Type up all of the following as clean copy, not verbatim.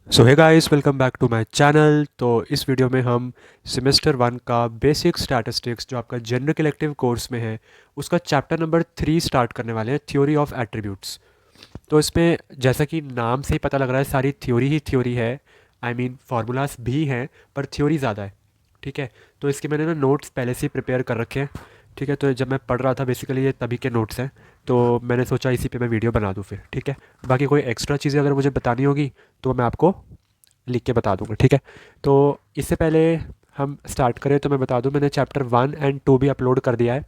So hey guys, welcome back to my channel. तो इस video में हम सेमेस्टर 1 का बेसिक स्टैटिस्टिक्स जो आपका जनरल इलेक्टिव कोर्स में है उसका चैप्टर नंबर 3 स्टार्ट करने वाले हैं, थ्योरी ऑफ एट्रीब्यूट्स। तो इसमें जैसा कि नाम से ही पता लग रहा है सारी थ्योरी ही थ्योरी है। आई मीन फार्मूलाज भी हैं पर थ्योरी ज़्यादा है। ठीक है, तो इसके मैंने ना नोट्स पहले से ही प्रिपेयर कर रखे हैं। ठीक है, तो जब मैं पढ़ रहा था बेसिकली ये तभी के नोट्स हैं, तो मैंने सोचा इसी पे मैं वीडियो बना दूँ फिर। ठीक है, बाकी कोई एक्स्ट्रा चीज़ें अगर मुझे बतानी होगी तो मैं आपको लिख के बता दूंगा। ठीक है, तो इससे पहले हम स्टार्ट करें तो मैं बता दूं मैंने चैप्टर 1 एंड 2 भी अपलोड कर दिया है।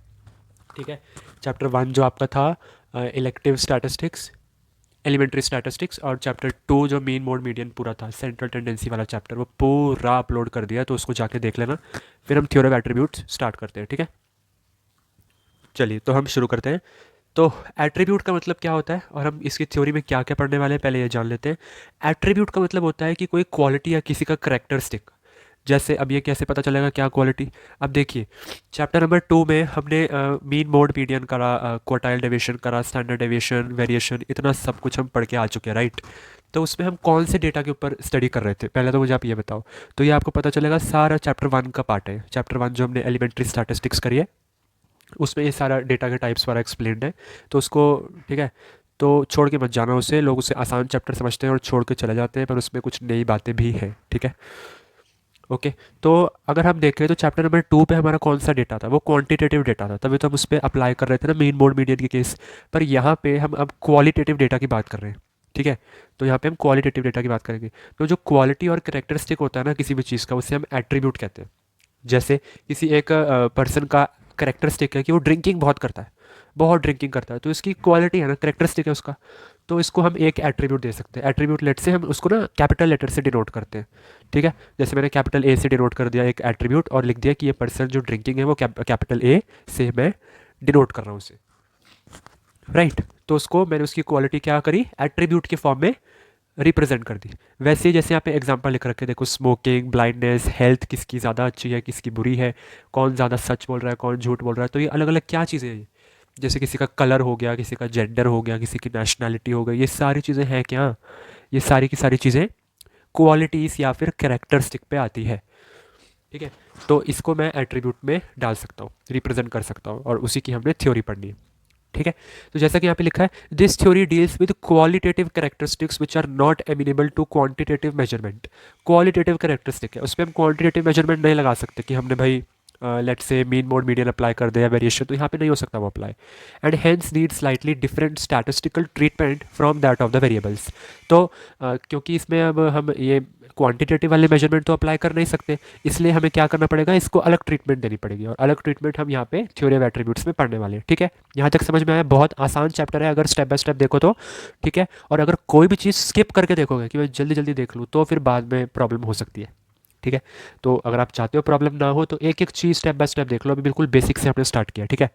ठीक है, चैप्टर 1 जो आपका था इलेक्टिव स्टैटिस्टिक्स, एलिमेंट्री स्टैटिस्टिक्स, और चैप्टर 2 जो मीन मोड मीडियन पूरा था सेंट्रल टेंडेंसी वाला चैप्टर, वो पूरा अपलोड कर दिया, तो उसको जाके देख लेना। फिर हम थ्योरी ऑफ एट्रीब्यूट्स स्टार्ट करते हैं। ठीक है, चलिए तो हम शुरू करते हैं। तो एट्रीब्यूट का मतलब क्या होता है और हम इसकी थ्योरी में क्या क्या पढ़ने वाले हैं पहले ये जान लेते हैं। एट्रीब्यूट का मतलब होता है कि कोई क्वालिटी या किसी का करेक्टरिस्टिक। जैसे अब ये कैसे पता चलेगा क्या क्वालिटी। अब देखिए, चैप्टर नंबर 2 में हमने मीन मोड मीडियन करा, क्वार्टाइल डेविएशन करा, स्टैंडर्ड डेविएशन, वेरिएशन, इतना सब कुछ हम पढ़ के आ चुके हैं, राइट। तो उसमें हम कौन से डेटा के ऊपर स्टडी कर रहे थे पहले तो मुझे आप ये बताओ। तो ये आपको पता चलेगा सारा चैप्टर 1 का पार्ट है। चैप्टर 1 जो हमने एलिमेंट्री स्टैटिस्टिक्स करी है उसमें ये सारा डेटा के टाइप्स वाला एक्सप्लेन्ड है। तो उसको, ठीक है, तो छोड़ के मत जाना उसे। लोग उसे आसान चैप्टर समझते हैं और छोड़ के चले जाते हैं, पर उसमें कुछ नई बातें भी हैं। ठीक है, ओके। तो अगर हम देखें तो चैप्टर नंबर 2 पे हमारा कौन सा डेटा था, वो क्वांटिटेटिव डेटा था, तभी तो हम उस पर अप्लाई कर रहे थे ना मीन मोड मीडियन के केस। पर यहाँ पे हम अब क्वालिटेटिव डेटा की बात कर रहे हैं। ठीक है, तो यहाँ पे हम क्वालिटेटिव डेटा की बात करेंगे। तो जो क्वालिटी और करेक्टरिस्टिक होता है ना किसी भी चीज़ का, उसे हम एट्रीब्यूट कहते हैं। जैसे किसी एक पर्सन का करेक्टरिस्टिक है कि वो ड्रिंकिंग बहुत करता है, बहुत ड्रिंकिंग करता है, तो इसकी क्वालिटी है ना, करेक्टरिस्टिक है उसका। तो इसको हम एक एट्रीब्यूट दे सकते हैं। एट्रीब्यूट लेट से हम उसको ना कैपिटल लेटर से डिनोट करते हैं। ठीक है, जैसे मैंने कैपिटल ए से डिनोट कर दिया एक एट्रीब्यूट और लिख दिया कि ये पर्सन जो ड्रिंकिंग है वो कैपिटल ए से मैं डिनोट कर रहा हूँ उसे, राइट। तो उसको मैंने उसकी क्वालिटी क्या करी, एट्रीब्यूट के फॉर्म में रिप्रेजेंट कर दी। वैसे ही जैसे यहाँ पे एग्जांपल लिख रखे, देखो स्मोकिंग, ब्लाइंडनेस, हेल्थ, किसकी ज़्यादा अच्छी है किसकी बुरी है, कौन ज़्यादा सच बोल रहा है कौन झूठ बोल रहा है। तो ये अलग अलग क्या चीज़ें हैं ये? जैसे किसी का कलर हो गया, किसी का जेंडर हो गया, किसी की नेशनैलिटी हो गई, ये सारी चीज़ें हैं क्या, ये सारी की सारी चीज़ें क्वालिटीज़ या फिर कैरेक्टरिस्टिक पे आती है। ठीक है, तो इसको मैं एट्रीब्यूट में डाल सकता हूँ, रिप्रेजेंट कर सकता हूँ, और उसी की हमने थ्योरी पढ़नी है। ठीक है, तो जैसा कि यहाँ पे लिखा है, this theory deals with qualitative characteristics which are not amenable to quantitative measurement. Qualitative characteristic है, उस पर हम क्वांटिटेटिव मेजरमेंट नहीं लगा सकते कि हमने भाई let's say mean mode median apply कर दिया वेरिएशन, तो यहाँ पे नहीं हो सकता वो apply. And hence need slightly different statistical treatment from that of the variables. तो क्योंकि इसमें अब हम ये क्वांटिटेटिव वाले मेजरमेंट तो अप्लाई कर नहीं सकते, इसलिए हमें क्या करना पड़ेगा, इसको अलग ट्रीटमेंट देनी पड़ेगी, और अलग ट्रीटमेंट हम यहाँ पे थ्योरी ऑफ एट्रीब्यूट्स में पढ़ने वाले हैं। ठीक है, यहाँ तक समझ में आया? बहुत आसान चैप्टर है अगर स्टेप बाय स्टेप देखो तो। ठीक है, और अगर कोई भी चीज़ स्किप करके देखोगे कि मैं जल्दी जल्दी देख लूँ तो फिर बाद में प्रॉब्लम हो सकती है। ठीक है, तो अगर आप चाहते हो प्रॉब्लम ना हो तो एक एक चीज़ स्टेप बाय स्टेप देख लो। अभी बिल्कुल बेसिक से हमने स्टार्ट किया। ठीक है,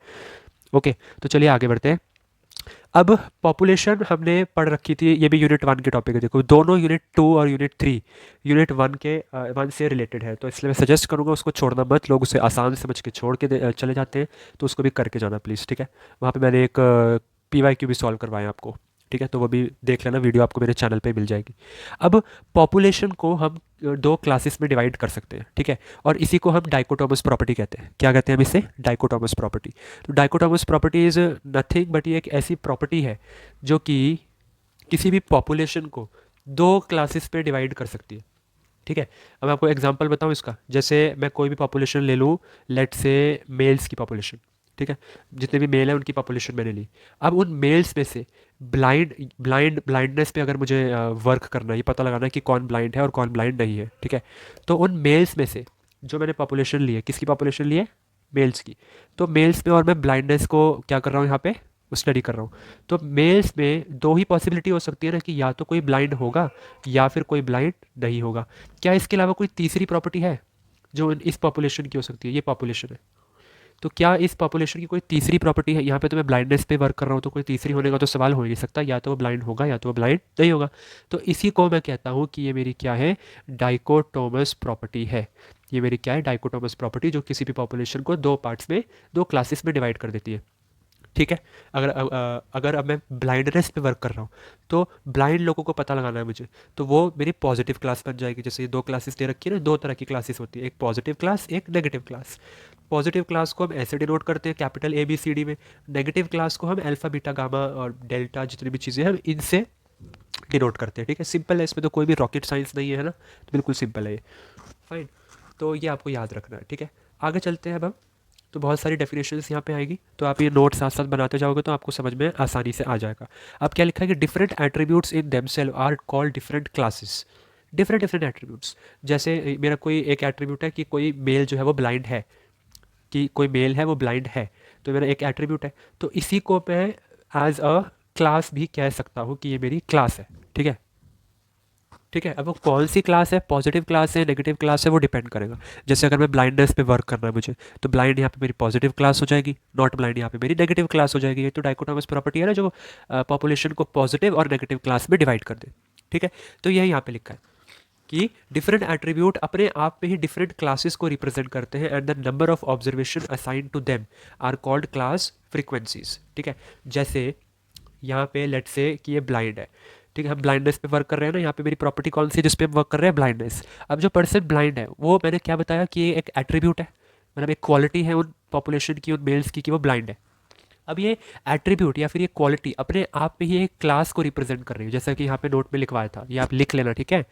ओके। तो चलिए आगे बढ़ते हैं। अब पॉपुलेशन हमने पढ़ रखी थी, ये भी यूनिट 1 के टॉपिक है। देखो दोनों यूनिट 2 और यूनिट 3 यूनिट 1 के 1 से रिलेटेड है, तो इसलिए मैं सजेस्ट करूँगा उसको छोड़ना मत। लोग उसे आसान समझ के छोड़ के चले जाते हैं, तो उसको भी करके जाना प्लीज़। ठीक है, वहाँ पे मैंने एक PYQ भी सॉल्व करवाए आपको। ठीक है, तो वो भी देख लेना, वीडियो आपको मेरे चैनल पे मिल जाएगी। अब पॉपुलेशन को हम दो क्लासेस में डिवाइड कर सकते हैं। ठीक है, और इसी को हम डाइकोटोमस प्रॉपर्टी कहते हैं। क्या कहते हैं हम इसे? Dichotomous property. तो dichotomous property is nothing but ये एक ऐसी प्रॉपर्टी है जो कि किसी भी पॉपुलेशन को दो क्लासेस पे डिवाइड कर सकती है। ठीक है, अब मैं आपको एग्जांपल बताऊं इसका। जैसे मैं कोई भी पॉपुलेशन ले लूँ, लेट से मेल्स की पॉपुलेशन। ठीक है, जितने भी मेल हैं उनकी पॉपुलेशन मैंने ली। अब उन मेल्स में से ब्लाइंडनेस पे अगर मुझे वर्क करना है, ये पता लगाना है कि कौन ब्लाइंड है और कौन ब्लाइंड नहीं है। ठीक है, तो उन मेल्स में से जो मैंने पॉपुलेशन ली है, किसकी पॉपुलेशन ली है? मेल्स की। तो मेल्स में और मैं ब्लाइंडनेस को क्या कर रहा हूँ यहाँ पे, स्टडी कर रहा हूँ। तो मेल्स में दो ही पॉसिबिलिटी हो सकती है ना, कि या तो कोई ब्लाइंड होगा या फिर कोई ब्लाइंड नहीं होगा। क्या इसके अलावा कोई तीसरी प्रॉपर्टी है जो इस पॉपुलेशन की हो सकती है? ये पॉपुलेशन है, तो क्या इस पॉपुलेशन की कोई तीसरी प्रॉपर्टी है? यहाँ पे तो मैं ब्लाइंडनेस पे वर्क कर रहा हूँ, तो कोई तीसरी होने का तो सवाल हो ही नहीं सकता। या तो वो ब्लाइंड होगा या तो वो ब्लाइंड नहीं होगा। तो इसी को मैं कहता हूँ कि ये मेरी क्या है, डाइकोटोमस प्रॉपर्टी है। ये मेरी क्या है, डाइकोटोमस प्रॉपर्टी, जो किसी भी पॉपुलेशन को दो पार्ट्स में, दो क्लासेस में डिवाइड कर देती है। ठीक है। अगर अब मैं ब्लाइंडनेस पे वर्क कर रहा हूँ, तो ब्लाइंड लोगों को पता लगाना है मुझे, तो वो मेरी पॉजिटिव क्लास बन जाएगी। जैसे ये दो क्लासेस दे रखी है ना, दो तरह की क्लासेस होती है, एक पॉजिटिव क्लास, एक नेगेटिव क्लास। पॉजिटिव क्लास को हम ऐसे डिनोट करते हैं कैपिटल ABCD में, नेगेटिव क्लास को हम अल्फा बीटा गामा और डेल्टा जितनी भी चीज़ें हैं हम इनसे डिनोट करते हैं। ठीक है, सिंपल है, इसमें तो कोई भी रॉकेट साइंस नहीं है ना, तो बिल्कुल सिंपल है ये। फाइन, तो ये आपको याद रखना है। ठीक है, आगे चलते हैं अब हम। तो बहुत सारी डेफिनेशंस यहाँ पे आएगी, तो आप ये नोट साथ साथ बनाते जाओगे तो आपको समझ में आसानी से आ जाएगा। अब क्या लिखा है कि different attributes in themselves are called different classes. Different different attributes, जैसे मेरा कोई एक एट्रीब्यूट है कि कोई मेल जो है वो ब्लाइंड है, कि कोई मेल है वो ब्लाइंड है, तो मेरा एक एट्रीब्यूट है, तो इसी को मैं एज अ क्लास भी कह सकता हूँ कि ये मेरी क्लास है। ठीक है, ठीक है। अब वो कौन सी क्लास है, पॉजिटिव क्लास है नेगेटिव क्लास है, वो डिपेंड करेगा। जैसे अगर मैं ब्लाइंडनेस पे वर्क करना है मुझे, तो ब्लाइंड यहाँ पे मेरी पॉजिटिव क्लास हो जाएगी, नॉट ब्लाइंड यहाँ पे मेरी नेगेटिव क्लास हो जाएगी। ये तो डाइकोटोमस प्रॉपर्टी है ना, जो पॉपुलेशन को पॉजिटिव और नेगेटिव क्लास में डिवाइड कर दे। ठीक है, तो यही यहाँ पे लिखा है कि डिफरेंट एट्रीब्यूट अपने आप में ही डिफरेंट क्लासेस को रिप्रेजेंट करते हैं, and the number of observation assign to them are called class frequencies. ठीक है, जैसे यहाँ पे लेट से कि ये ब्लाइंड है। ठीक है, हम ब्लाइंडनेस पे वर्क कर रहे हैं ना, यहाँ पे मेरी प्रॉपर्टी कौन सी है जिस पे हम वर्क कर रहे हैं, ब्लाइंडनेस। अब जो पर्सन ब्लाइंड है वो मैंने क्या बताया कि ये एक एट्रीब्यूट है, मतलब एक क्वालिटी है उन पॉपुलेशन की, उन मेल्स की, कि वो ब्लाइंड है। अब ये एट्रीब्यूट या फिर ये क्वालिटी अपने आप में ही एक क्लास को रिप्रेजेंट कर रही है, जैसा कि यहाँ पे नोट में लिखवाया था, ये आप लिख लेना। ठीक है,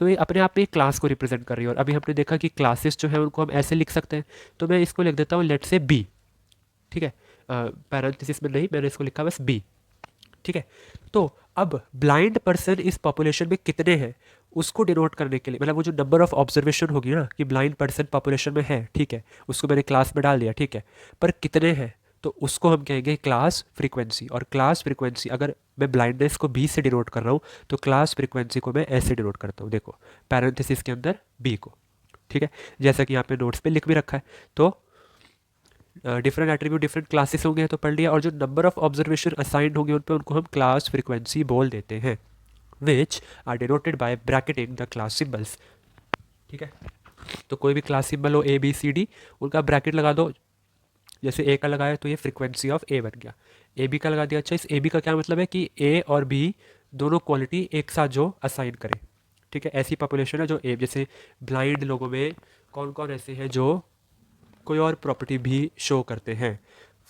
तो ये अपने आप में एक क्लास को रिप्रेजेंट कर रही है। और अभी हमने देखा कि क्लासेस जो है उनको हम ऐसे लिख सकते हैं, तो मैं इसको लिख देता हूँ लेट से बी। ठीक है, पैरेंथेसिस में नहीं, मैंने इसको लिखा बस बी। ठीक है, तो अब ब्लाइंड पर्सन इस पॉपुलेशन में कितने हैं उसको डिनोट करने के लिए, मतलब वो जो नंबर ऑफ ऑब्जर्वेशन होगी ना कि ब्लाइंड पर्सन पॉपुलेशन में है, ठीक है, उसको मैंने क्लास में डाल दिया। ठीक है, पर कितने हैं, तो उसको हम कहेंगे क्लास फ्रीक्वेंसी। और क्लास फ्रीक्वेंसी अगर मैं ब्लाइंडनेस को बी से डिनोट कर रहा हूँ, तो क्लास फ्रीक्वेंसी को मैं ऐसे डिनोट करता हूँ, देखो पैरेंथेसिस के अंदर बी को। ठीक है, जैसा कि यहाँ पे नोट्स पे लिख भी रखा है। तो डिफरेंट एट्रीब्यूट डिफरेंट क्लासेस होंगे तो पढ़ लिया, और जो नंबर ऑफ ऑब्जर्वेशन असाइंड होंगे उन पे उनको हम क्लास फ्रीक्वेंसी बोल देते हैं, which are denoted by bracketing the class symbols. ठीक है, तो कोई भी क्लास सिंबल हो ABCD, उनका ब्रैकेट लगा दो। जैसे A का लगाया तो ये फ्रीक्वेंसी ऑफ A बन गया, AB का लगा दिया। अच्छा, इस AB का क्या मतलब है कि A और B दोनों क्वालिटी एक साथ जो असाइन करें। ठीक है, ऐसी पॉपुलेशन है जो A, जैसे ब्लाइंड लोगों में कौन कौन ऐसे हैं जो कोई और प्रॉपर्टी भी शो करते हैं।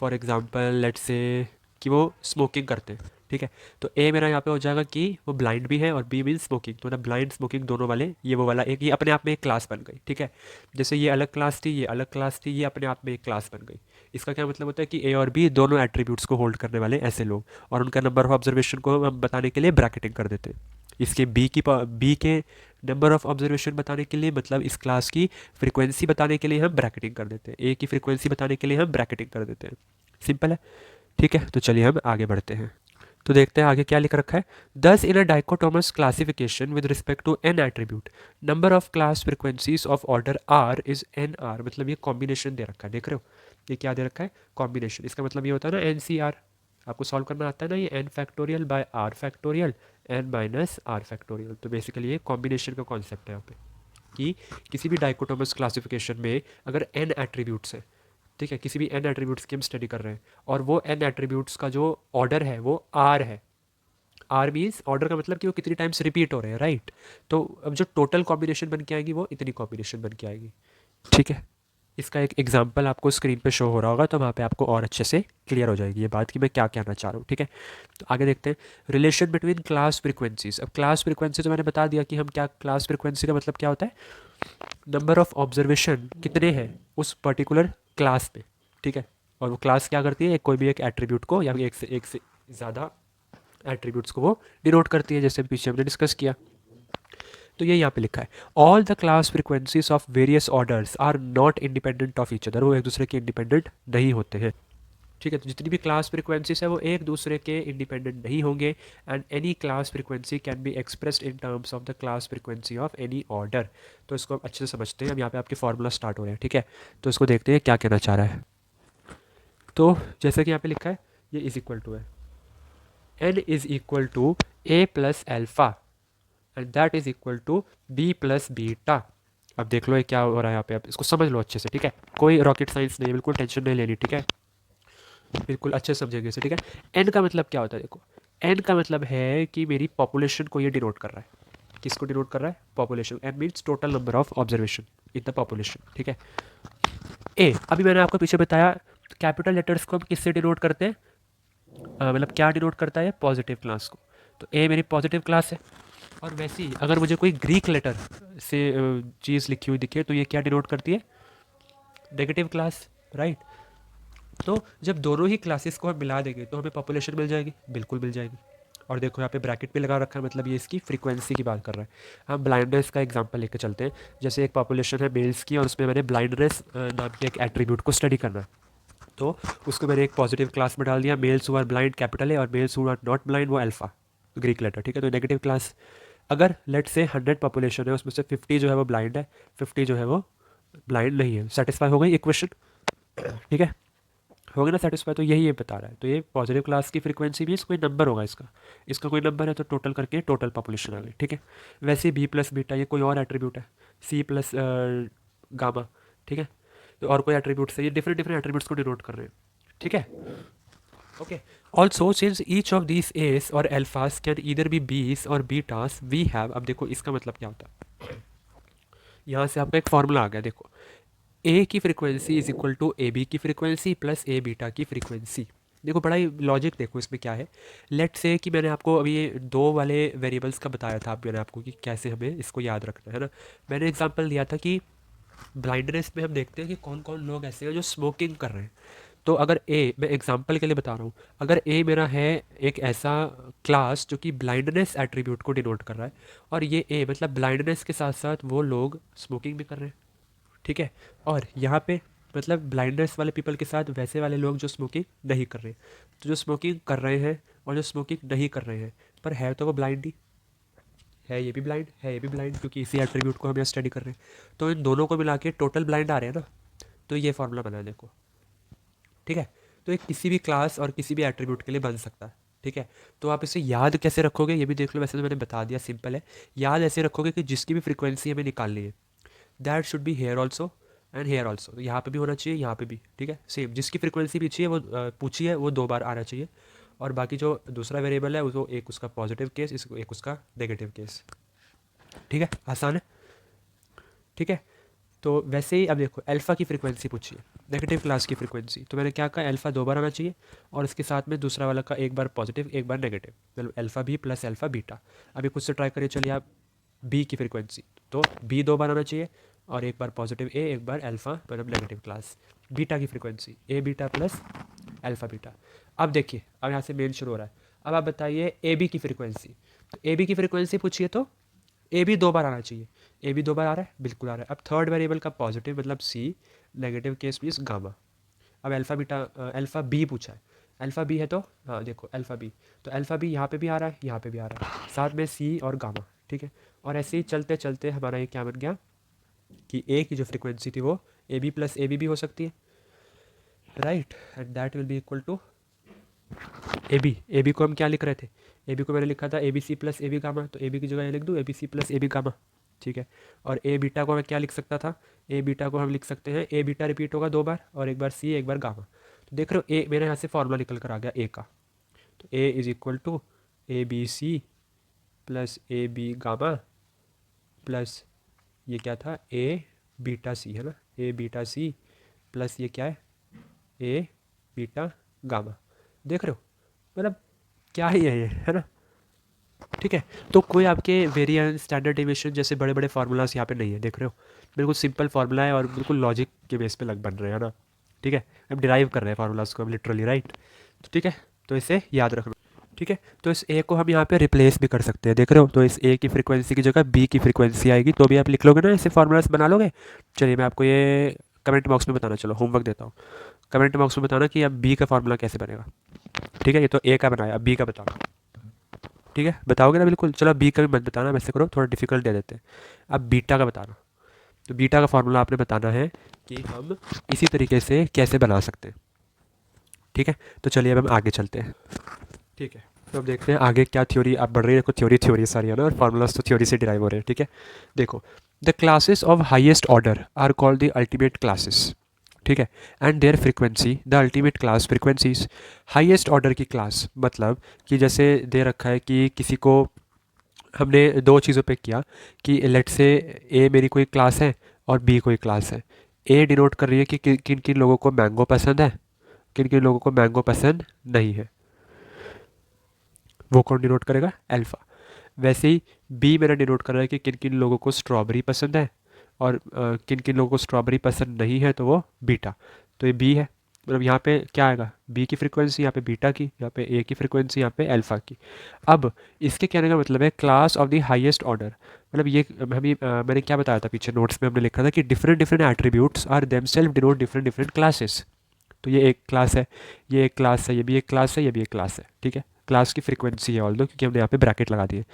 फॉर एग्जांपल लेट्स से कि वो स्मोकिंग करते हैं। ठीक है, तो ए मेरा यहाँ पे हो जाएगा कि वो ब्लाइंड भी है और बी मीन स्मोकिंग, तो ना ब्लाइंड स्मोकिंग दोनों वाले, ये वो वाला एक, ये अपने आप में एक क्लास बन गई। ठीक है, जैसे ये अलग क्लास थी, ये अलग क्लास थी, ये अपने आप में एक क्लास बन गई। इसका क्या मतलब होता है कि ए और बी दोनों एट्रीब्यूट्स को होल्ड करने वाले ऐसे लोग, और उनका नंबर ऑफ ऑब्जर्वेशन को हम बताने के लिए ब्रैकेटिंग कर देते हैं। इसके बी के नंबर ऑफ ऑब्जर्वेशन बताने के लिए, मतलब इस क्लास की फ्रीक्वेंसी बताने के लिए हम ब्रैकेटिंग कर देते हैं, ए की फ्रीक्वेंसी बताने के लिए हम ब्रैकेटिंग कर देते हैं। सिंपल है। ठीक है, तो चलिए हम आगे बढ़ते हैं। तो देखते हैं आगे क्या लिख रखा है। Thus in a dichotomous classification with respect to an attribute, number of class frequencies of order R is N R. मतलब ये कॉम्बिनेशन दे रखा है, देख रहे हो ये क्या दे रखा है, कॉम्बिनेशन। इसका मतलब ये होता है ना NCR, आपको सॉल्व करना आता है ना, ये n factorial by r factorial n minus r factorial. तो बेसिकली ये कॉम्बिनेशन का कॉन्सेप्ट है यहाँ पे, कि किसी भी डाइकोटोमस क्लासिफिकेशन में अगर n एट्रीब्यूट्स हैं, ठीक है, किसी भी n एट्रीब्यूट्स की हम स्टडी कर रहे हैं, और वो n एट्रीब्यूट्स का जो ऑर्डर है वो r है। आर मीन्स ऑर्डर का मतलब कि वो कितनी टाइम्स रिपीट हो रहे हैं, राइट। तो अब जो टोटल कॉम्बिनेशन बन के आएगी वो इतनी कॉम्बिनेशन बन के आएगी। ठीक है, इसका एक एग्जांपल आपको स्क्रीन पे शो हो रहा होगा, तो वहाँ पे आपको और अच्छे से क्लियर हो जाएगी ये बात कि मैं क्या कहना चाह रहा हूँ। ठीक है, तो आगे देखते हैं रिलेशन बिटवीन क्लास फ्रीक्वेंसीज। अब क्लास फ्रीक्वेंसी तो मैंने बता दिया कि हम क्या, क्लास फ्रीक्वेंसी का मतलब क्या होता है, नंबर ऑफ ऑब्जर्वेशन कितने हैं उस पर्टिकुलर क्लास में। ठीक है, और वो क्लास क्या करती है, कोई भी एक एट्रीब्यूट को या एक से ज़्यादा एट्रीब्यूट्स को वो डिनोट करती है, जैसे पीछे हमने डिस्कस किया। तो ये यहाँ पे लिखा है, all the class frequencies of various orders are not independent of each other. वो एक दूसरे के इंडिपेंडेंट नहीं होते हैं। ठीक है, तो जितनी भी क्लास फ्रीक्वेंसीज है वो एक दूसरे के इंडिपेंडेंट नहीं होंगे, and any class frequency can be expressed in terms of the class frequency of any order. तो इसको हम अच्छे से समझते हैं। अब यहाँ पे आपके फॉर्मूला स्टार्ट हो रहे हैं। ठीक है, तो इसको देखते हैं क्या कहना चाह रहा है। तो जैसे कि यहाँ पे लिखा है, ये इज इक्वल टू है n is equal to a plus alpha and that is equal to b plus beta. अब देख लो ये क्या हो रहा है यहाँ पे, अब इसको समझ लो अच्छे से। ठीक है, कोई रॉकेट साइंस नहीं है, बिल्कुल टेंशन नहीं लेनी। ठीक है, बिल्कुल अच्छे से समझेंगे इसे, ठीक है। एन का मतलब क्या होता है, देखो एन का मतलब है कि मेरी पॉपुलेशन को ये डिनोट कर रहा है। किसको डिनोट कर रहा है? Population. N means total number of observation in the population, ठीक है। ए, अभी मैंने आपको पीछे बताया कैपिटल लेटर्स को हम किससे डिनोट करते हैं, मतलब क्या डिनोट करता है? पॉजिटिव क्लास को। तो ए मेरी पॉजिटिव क्लास है। और वैसे ही अगर मुझे कोई ग्रीक लेटर से चीज़ लिखी हुई दिखे तो ये क्या डिनोट करती है? Negative class, right. तो जब दोनों ही क्लासेस को हम मिला देंगे तो हमें पॉपुलेशन मिल जाएगी, बिल्कुल मिल जाएगी। और देखो यहाँ पे ब्रैकेट भी लगा रखा है, मतलब ये इसकी फ्रीक्वेंसी की बात कर रहा है। हम ब्लाइंडनेस का एग्जांपल लेके चलते हैं। जैसे एक पॉपुलेशन है मेल्स की और उसमें मैंने ब्लाइंडनेस नाम के एक एट्रीब्यूट को स्टडी करना है। तो उसको मैंने एक पॉजिटिव क्लास में डाल दिया, males who are blind capital है और males who are not blind वो अल्फा, ग्रीक लेटर, ठीक है। तो नेगेटिव क्लास। अगर लेट से 100 पॉपुलेशन है, उसमें से 50 जो है वो ब्लाइंड है, 50 जो है वो ब्लाइंड नहीं है। सेटिस्फाई हो गई इक्वेशन, ठीक है। हो गया ना सेटिस्फाई? तो यही ये बता रहा है। तो ये पॉजिटिव क्लास की फ्रीक्वेंसी भी कोई नंबर होगा इसका, इसका कोई नंबर है तो टोटल करके टोटल पॉपुलेशन आ गई, ठीक है। वैसे बी प्लस बीटा ये कोई और एट्रीब्यूट है, सी प्लस गामा, ठीक है। तो और कोई एट्रीब्यूट से ये डिफरेंट डिफरेंट एट्रीब्यूट्स को डिनोट कर रहे हैं, ठीक है। Okay. Also since each of these S और एल्फास कैन ईदर बी बीस और बीटास वी हैव, अब देखो इसका मतलब क्या होता है। यहाँ से आपका एक फॉर्मूला आ गया, देखो ए की frequency is equal to A B की फ्रीक्वेंसी प्लस ए बीटा की फ्रीक्वेंसी। देखो बड़ा ही लॉजिक देखो इसमें क्या है। लेट से कि मैंने आपको अभी ये दो वाले वेरिएबल्स का बताया था, मैंने आपको कि कैसे हमें इसको याद रखना है ना। मैंने एग्जांपल दिया था कि ब्लाइंडनेस में हम देखते हैं कि कौन कौन लोग ऐसे हैं जो स्मोकिंग कर रहे हैं। तो अगर ए, मैं एग्जांपल के लिए बता रहा हूँ, अगर ए मेरा है एक ऐसा क्लास जो कि ब्लाइंडनेस एट्रीब्यूट को डिनोट कर रहा है, और ये ए मतलब ब्लाइंडनेस के साथ साथ वो लोग स्मोकिंग भी कर रहे हैं, ठीक है। और यहाँ पे मतलब ब्लाइंडनेस वाले पीपल के साथ वैसे वाले लोग जो स्मोकिंग नहीं कर रहे। तो जो स्मोकिंग कर रहे हैं और जो स्मोकिंग नहीं कर रहे हैं, पर है तो वो ब्लाइंड ही है, ये भी ब्लाइंड है, ये भी ब्लाइंड, क्योंकि इसी एट्रीब्यूट को हम यहाँ स्टडी कर रहे हैं। तो इन दोनों को मिला के टोटल ब्लाइंड आ रहे हैं ना। तो ये फॉर्मूला बना है देखो, ठीक है। तो ये किसी भी क्लास और किसी भी एट्रीब्यूट के लिए बन सकता है, ठीक है। तो आप इसे याद कैसे रखोगे ये भी देख लो, वैसे तो मैंने बता दिया, सिंपल है। याद ऐसे रखोगे कि जिसकी भी फ्रीक्वेंसी हमें निकालनी है that should be here also and here also. तो यहाँ पे भी होना चाहिए, यहाँ पे भी, ठीक है। सेम जिसकी फ्रीक्वेंसी पूछी है वो पूछी है वो 2 बार आना चाहिए। और बाकी जो दूसरा वेरिएबल है उसको एक उसका पॉजिटिव केस, इसको एक उसका नेगेटिव केस, ठीक है। आसान है, ठीक है। तो वैसे ही अब देखो अल्फ़ा की फ्रीक्वेंसी पूछी है, नेगेटिव क्लास की फ्रीक्वेंसी, तो मैंने क्या कहा अल्फ़ा 2 बार आना चाहिए और इसके साथ में दूसरा वाला का एक बार पॉजिटिव एक बार नेगेटिव, मतलब alpha B plus alpha beta. अभी खुद से ट्राई करिए, चलिए आप बी की फ्रीक्वेंसी, तो बी 2 बार आना चाहिए और एक बार पॉजिटिव ए एक बार अल्फ़ा मतलब नेगेटिव क्लास। बीटा की फ्रीक्वेंसी ए बीटा प्लस अल्फ़ा बीटा। अब देखिए अब यहाँ से मेन शुरू हो रहा है। अब आप बताइए ए बी की फ्रीक्वेंसी, तो ए बी की फ्रीक्वेंसी पूछिए तो ए भी 2 बार आना चाहिए। ए भी 2 बार आ रहा है, बिल्कुल आ रहा है। अब थर्ड वेरिएबल का पॉजिटिव मतलब सी, नेगेटिव केस मीन्स गामा। अब अल्फ़ा बीटा अल्फ़ा बी पूछा है, अल्फ़ा बी है तो हाँ देखो अल्फ़ा बी, तो अल्फ़ा बी यहाँ पे भी आ रहा है यहाँ पे भी आ रहा है, साथ में सी और गामा, ठीक है। और ऐसे ही चलते चलते हमारा ये क्या बन गया कि ए की जो फ्रिक्वेंसी थी वो A B plus A B भी हो सकती है, right. And that will be equal to A B को हम क्या लिख रहे थे? ए बी को मैंने लिखा था A B C plus A B gamma, तो ए बी की जगह ये लिख दूँ A B C plus A B gamma, ठीक है। और ए बीटा को मैं क्या लिख सकता था? ए बीटा को हम लिख सकते हैं ए बीटा रिपीट होगा 2 बार और एक बार सी एक बार गामा। तो देख रहे हो ए मेरे यहाँ से फॉर्मूला निकल कर आ गया ए का। तो A is equal to A B C plus A B gamma plus ये क्या था ए बीटा सी, है ना, ए बीटा सी प्लस ये क्या है ए बीटा गामा। देख रहे हो मतलब क्या ही है ये, है ना, ठीक है। तो कोई आपके वेरिएंस स्टैंडर्ड डेविएशन जैसे बड़े बड़े फार्मूलाज यहाँ पे नहीं है, देख रहे हो, बिल्कुल सिंपल फार्मूला है और बिल्कुल लॉजिक के बेस पे लग बन रहे हैं ना, ठीक है। हम डिराइव कर रहे हैं फार्मूलाज को, हम लिटरली, राइट। तो ठीक है, तो इसे याद रखना, ठीक है। तो इस ए को हम यहाँ पे रिप्लेस भी कर सकते हैं, देख रहे हो। तो इस ए की फ्रीक्वेंसी की जगह बी की फ्रीक्वेंसी आएगी, तो भी आप लिख लोगे ना, इसे फार्मूलाज बना लोगे। चलिए मैं आपको ये कमेंट बॉक्स में बताना, चलो होमवर्क देता हूँ। कमेंट बॉक्स में बताना कि अब बी का फार्मूला कैसे बनेगा, ठीक है। ये तो ए का बनाया, अब बी का बताना, ठीक है। बताओगे ना, बिल्कुल। चलो बी का भी मत बताना, वैसे करो थोड़ा डिफिकल्ट दे देते हैं। अब बीटा का बताना, तो बीटा का फार्मूला आपने बताना है कि हम इसी तरीके से कैसे बना सकते हैं, ठीक है। तो चलिए अब हम आगे चलते हैं, ठीक है। तो अब देखते हैं आगे क्या थ्योरी आप बढ़ रही है। देखो थ्योरी सारी है ना, और फार्मूलाज तो थ्योरी से डिराइव हो रहे हैं, ठीक है। देखो the classes of highest order are called the ultimate classes, ठीक है। And their frequency the ultimate class frequencies. Highest order की क्लास मतलब कि जैसे दे रखा है कि किसी को हमने दो चीज़ों पे किया कि लेट से ए मेरी कोई क्लास है और बी कोई क्लास है। ए डिनोट कर रही है कि किन किन लोगों को मैंगो पसंद है, किन किन लोगों को मैंगो पसंद नहीं है। वो कौन डिनोट करेगा? अल्फ़ा। वैसे ही बी मेरा डिनोट कर रहा है कि किन किन लोगों को स्ट्रॉबेरी पसंद है और किन किन लोगों को स्ट्रॉबेरी पसंद नहीं है, तो वो बीटा। तो ये बी है, मतलब यहाँ पे क्या आएगा? बी की फ्रीक्वेंसी, यहाँ पे बीटा की, यहाँ पे ए की फ्रीक्वेंसी, यहाँ पे अल्फ़ा की। अब इसके कहने का मतलब है class of the highest order, मतलब ये मैंने क्या बताया था पीछे नोट्स में, हमने लिखा था कि different different attributes are themselves denote different different classes. तो ये एक क्लास है, ये एक क्लास है, ये भी एक क्लास है, ये भी एक क्लास है, ठीक है। क्लास की फ्रीक्वेंसी है ऑल दो, क्योंकि हमने यहाँ पे ब्रैकेट लगा दिए।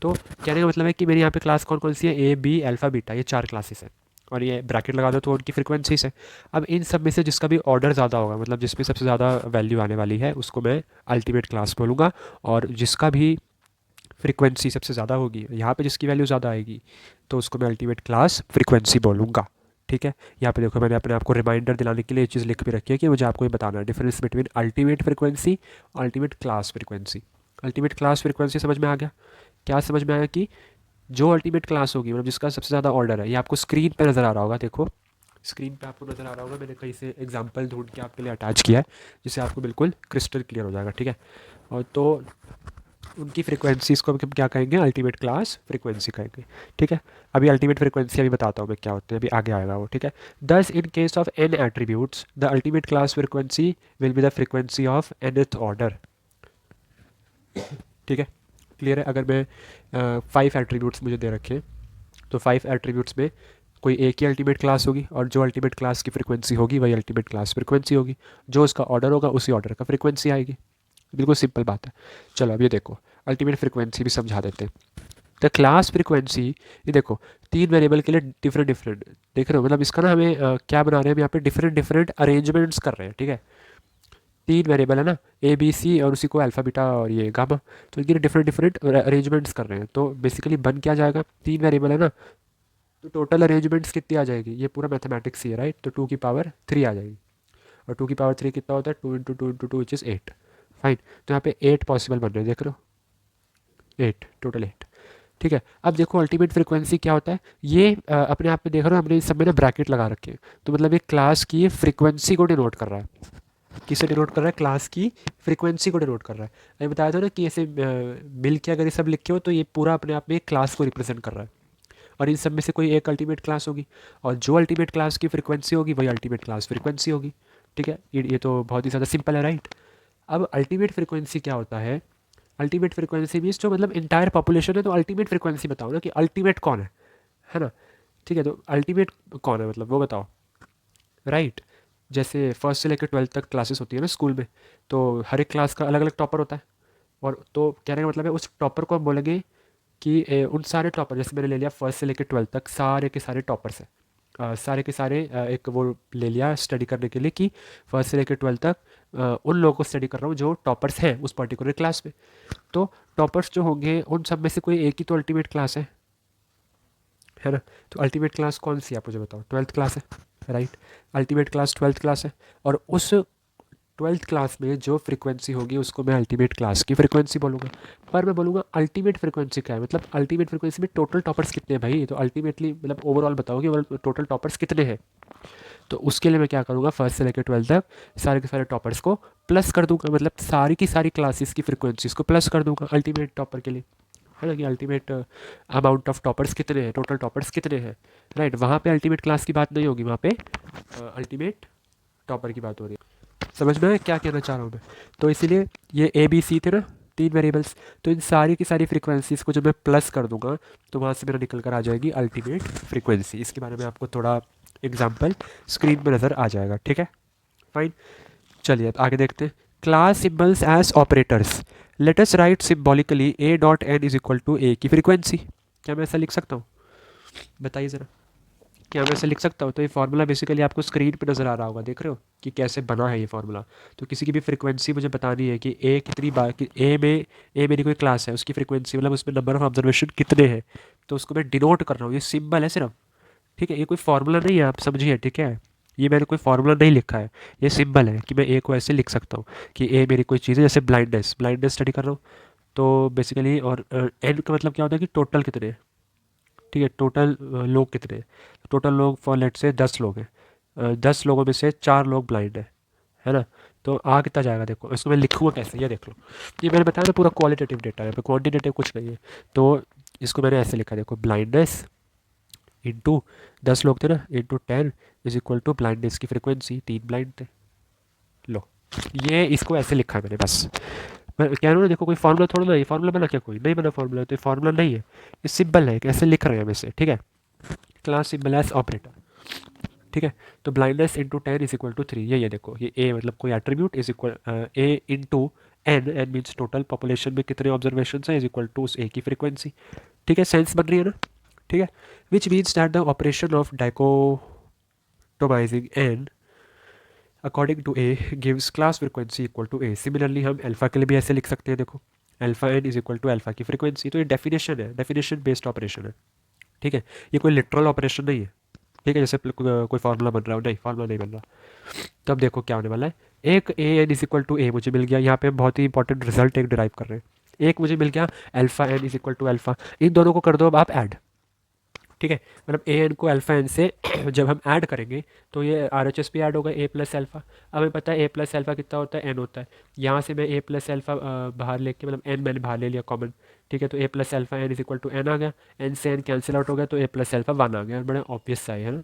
तो कहने का मतलब है कि मेरी यहाँ पे क्लास कौन कौन सी है? ए बी अल्फ़ा बीटा, ये चार क्लासेस हैं और ये ब्रैकेट लगा दो तो उनकी फ्रीक्वेंसीज है। अब इन सब में से जिसका भी ऑर्डर ज़्यादा होगा, मतलब जिसमें सबसे ज़्यादा वैल्यू आने वाली है, उसको मैं अल्टीमेट क्लास बोलूँगा। और जिसका भी फ्रीक्वेंसी सबसे ज़्यादा होगी, यहाँ पे जिसकी वैल्यू ज़्यादा आएगी, तो उसको मैं अल्टीमेट क्लास फ्रीक्वेंसी बोलूँगा, ठीक है। यहाँ पे देखो मैंने अपने आप को रिमाइंडर दिलाने के लिए ये चीज़ लिख भी रखी है कि मुझे आपको ये बताना है डिफरेंस बिटवीन अल्टीमेट फ्रीक्वेंसी और ultimate class frequency. Ultimate class frequency समझ में आ गया? क्या समझ में आया? कि जो अल्टीमेट क्लास होगी, मतलब जिसका सबसे ज़्यादा ऑर्डर है, ये आपको स्क्रीन पे नज़र आ रहा होगा। देखो स्क्रीन पे आपको नज़र आ रहा होगा, मैंने कहीं से एग्जांपल ढूंढ के आपके लिए अटैच किया है, जिससे आपको बिल्कुल क्रिस्टल क्लियर हो जाएगा, ठीक है। और तो उनकी फ्रीक्वेंसीज़ को हम क्या कहेंगे? अल्टीमेट क्लास फ्रीक्वेंसी कहेंगे, ठीक है। अभी अल्टीमेट फ्रीक्वेंसी अभी बताता हूँ मैं क्या होते हैं, अभी आगे आएगा वो, ठीक है। Thus in case of N attributes the ultimate class frequency will be the frequency of nth order, ठीक है। क्लियर है? अगर मैं 5 एट्रीब्यूट्स मुझे दे रखे हैं, तो 5 एट्रीब्यूट्स में कोई एक ही अल्टीमेट क्लास होगी, और जो अल्टीमेट क्लास की फ्रीक्वेंसी होगी वही अल्टीमेट क्लास फ्रीक्वेंसी होगी। जो उसका ऑर्डर होगा उसी ऑर्डर का फ्रीक्वेंसी आएगी। बिल्कुल सिंपल बात है। चलो अब ये देखो अल्टीमेट फ्रीक्वेंसी भी समझा देते हैं। द क्लास फ्रीक्वेंसी, ये देखो तीन वेरिएबल के लिए डिफरेंट डिफरेंट देख रहे हो, मतलब इसका ना हमें क्या बना रहे हैं हम यहाँ पे? डिफरेंट डिफरेंट अरेंजमेंट्स कर रहे हैं, ठीक है। तीन वेरिएबल है ना, ए बी सी, और उसी को अल्फा बीटा और ये गामा, तो इनके डिफरेंट डिफरेंट अरेंजमेंट्स कर रहे हैं। तो बेसिकली बन क्या जाएगा? तीन वेरिएबल है ना, तो टोटल अरेंजमेंट्स कितनी आ जाएगी? ये पूरा मैथमेटिक्स ही है, राइट। तो 2 की पावर 3 आ जाएगी। और 2 की पावर 3 कितना होता है? 2 × 2 × 2 विच इज़ 8। फाइन। तो यहाँ पे 8 पॉसिबल बन रहे हैं, देख रहे हो? 8 टोटल 8, ठीक है। अब देखो अल्टीमेट फ्रीक्वेंसी क्या होता है? ये अपने आप में देख रहे हो, हमने इस सब में ना ब्रैकेट लगा रखे हैं, तो मतलब ये क्लास की फ्रीक्वेंसी को डिनोट कर रहा है। किसे डिनोट कर रहा है? क्लास की फ्रीक्वेंसी को डिनोट कर रहा है। मैंने बताया था ना कि ऐसे मिल के अगर ये सब लिखे हो, तो ये पूरा अपने आप में एक क्लास को रिप्रेजेंट कर रहा है। और इन सब में से कोई एक अल्टीमेट क्लास होगी, और जो अल्टीमेट क्लास की फ्रीक्वेंसी होगी वही अल्टीमेट क्लास फ्रीक्वेंसी होगी, ठीक है। ये तो बहुत ही ज़्यादा सिंपल है, राइट। अब अल्टीमेट फ्रीक्वेंसी क्या होता है? अल्टीमेट फ्रीक्वेंसी मीन्स जो मतलब इंटायर पॉपुलेशन है, तो अल्टीमेट फ्रीक्वेंसी बताओ ना कि अल्टीमेट कौन है ना। ठीक है, तो अल्टीमेट कौन है मतलब वो बताओ, राइट। जैसे फर्स्ट से लेकर 12th तक क्लासेस होती है ना स्कूल में, तो हर एक क्लास का अलग अलग टॉपर होता है। और तो कहने का मतलब है उस टॉपर को हम बोलेंगे कि उन सारे टॉपर, जैसे मैंने ले लिया फर्स्ट से लेकर 12th तक सारे के सारे टॉपर्स हैं। सारे के सारे एक वो ले लिया स्टडी करने के लिए कि फर्स्ट से लेकर 12th तक उन लोगों को स्टडी कर रहा हूँ जो टॉपर्स हैं उस पर्टिकुलर क्लास में। तो टॉपर्स जो होंगे उन सब में से कोई एक ही तो अल्टीमेट क्लास है ना। तो अल्टीमेट क्लास कौन सी है आप मुझे बताओ? 12th क्लास है, right. Ultimate class 12th class है, और उस 12th क्लास में जो फ्रीक्वेंसी होगी उसको मैं अल्टीमेट क्लास की फ्रीक्वेंसी बोलूँगा। पर मैं बोलूँगा अल्टीमेट फ्रीक्वेंसी क्या है, मतलब अल्टीमेट फ्रीक्वेंसी में टोटल टॉपर्स कितने हैं भाई? तो अल्टीमेटली मतलब ओवरऑल बताओ कि टोटल टॉपर्स कितने हैं। तो उसके लिए मैं क्या करूँगा? फर्स्ट से लेकर 12th तक सारे के सारे टॉपर्स को प्लस कर दूंगा, मतलब सारी की सारी क्लासेस की फ्रीक्वेंसीज को प्लस कर दूंगा अल्टीमेट टॉपर के लिए, है ना। कि अल्टीमेट अमाउंट ऑफ टॉपर्स कितने हैं, टोटल टॉपर्स कितने हैं, राइट। वहाँ पे अल्टीमेट क्लास की बात नहीं होगी, वहाँ पे अल्टीमेट टॉपर की बात हो रही है। समझ में आया क्या कहना चाह रहा हूँ मैं? तो इसीलिए ये ए बी सी थे ना, तीन वेरिएबल्स, तो इन सारी की सारी फ्रीक्वेंसीज़ को जब मैं प्लस कर दूंगा तो वहाँ से मेरा निकल कर आ जाएगी अल्टीमेट फ्रीक्वेंसी। इसके बारे में आपको थोड़ा एग्जाम्पल स्क्रीन पर नज़र आ जाएगा, ठीक है। फाइन। चलिए अब आगे देखते हैं। Class symbols as operators, let us write symbolically A dot N is equal to A की फ्रीक्वेंसी। क्या मैं ऐसा लिख सकता हूँ? बताइए ज़रा, क्या मैं ऐसे लिख सकता हूँ? तो ये फार्मूला बेसिकली आपको स्क्रीन पे नज़र आ रहा होगा, देख रहे हो कि कैसे बना है ये फार्मूला। तो किसी की भी फ्रीक्वेंसी मुझे बतानी है कि ए कितनी बार कि ए मेरी कोई क्लास है, उसकी फ्रीक्वेंसी मतलब उसमें नंबर ऑफ ऑब्जर्वेशन कितने हैं, तो उसको मैं डिनोट कर रहा हूँ। ये सिंबल है सिर्फ, ठीक है। ये कोई फार्मूला नहीं है, आप समझिए, ठीक है। ये मैंने कोई फार्मूला नहीं लिखा है, ये सिंबल है कि मैं ए को ऐसे लिख सकता हूँ कि ए मेरी कोई चीज़ है, जैसे ब्लाइंडनेस ब्लाइंडनेस स्टडी कर रहा हूँ तो बेसिकली, और एन का मतलब क्या होता है कि टोटल कितने हैं, ठीक है, टोटल लोग कितने हैं। टोटल लोग फॉर लेट से 10 लोग हैं, 10 लोगों में से 4 लोग ब्लाइंड है ना। तो आ कितना जाएगा, देखो इसको मैं लिखूँगा कैसे, ये देख लो। ये मैंने बताया ना पूरा क्वालिटेटिव डेटा है, क्वान्टिटेटिव कुछ नहीं है। तो इसको मैंने ऐसे लिखा, देखो ब्लाइंडनेस इंटू 10 लोग थे ना, into 10 is equal to blindness की फ्रिक्वेंसी, 3 ब्लाइंड थे। लो, ये इसको ऐसे लिखा है मैंने बस। मैं कह रहा हूँ ना, देखो कोई फार्मूला थोड़ा ना, ये फार्मूला बना क्या, कोई नहीं बना फार्मूला, तो ये फार्मूला नहीं है, ये सिंबल है, ऐसे लिख रहे हैं हम इसे, ठीक है। क्लास सिंबल एस ऑपरेटर, ठीक है। तो blindness into 10 is equal to 3, ये देखो, ये ए मतलब कोई attribute is equal A into N, N means total population में कितने ऑब्जर्वेशन है, इज इक्वल टू उस ए की फ्रिक्वेंसी, ठीक है। सेंस बन रही है ना, ठीक है। Which means that the operation of dichotomizing N according to A gives class frequency equal to A. Similarly हम अल्फा के लिए भी ऐसे लिख सकते हैं, देखो alpha N is equal to alpha की फ्रिक्वेंसी। तो ये डेफिनेशन है, डेफिनेशन बेस्ड ऑपरेशन है, ठीक है। ये कोई लिटरल ऑपरेशन नहीं है, ठीक है, जैसे कोई फार्मूला बन रहा हो, नहीं फार्मूला नहीं बन रहा। तो अब देखो क्या होने वाला है, एक A N is equal to A मुझे मिल गया, यहाँ पे हम बहुत ही इंपॉर्टेंट रिजल्ट एक डिराइव कर रहे हैं। एक मुझे मिल गया alpha N is equal to alpha, इन दोनों को कर दो अब आप ऐड, ठीक है। मतलब ए एन को अल्फा एन से जब हम ऐड करेंगे तो ये आर एच एस भी ऐड होगा ए प्लस अल्फा। अब हमें पता है ए प्लस अल्फा कितना होता है, एन होता है। यहाँ से मैं ए प्लस अल्फा बाहर लेके, मतलब एन मैंने बाहर ले लिया कॉमन, ठीक है। तो A plus alpha N is equal to N आ गया, एन से एन कैंसिल आउट हो गया, तो ए प्लस अल्फा 1 आ गया। बड़ा ऑब्वियस सा है ना,